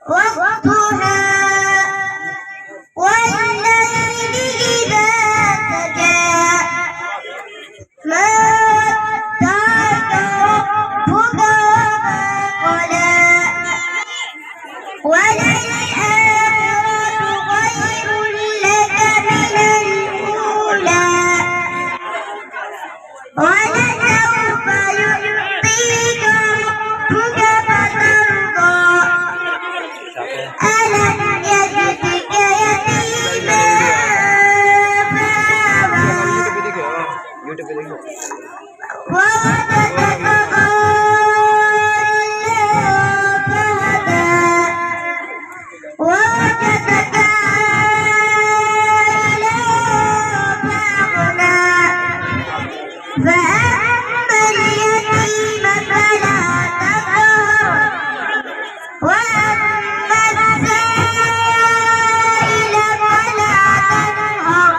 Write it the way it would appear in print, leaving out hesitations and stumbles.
والضحى والليل إذا سجى ما ودعك ربك وما قلى وللآخرة خير لك من الأولى ولسوف يعطيك ربك فترضى ألم يجدك يتيما فآوى ووجدك ضالا فهدى ووجدك عائلا فأغنى فأما اليتيم فلا تقهر وأما السائل فلا تنهر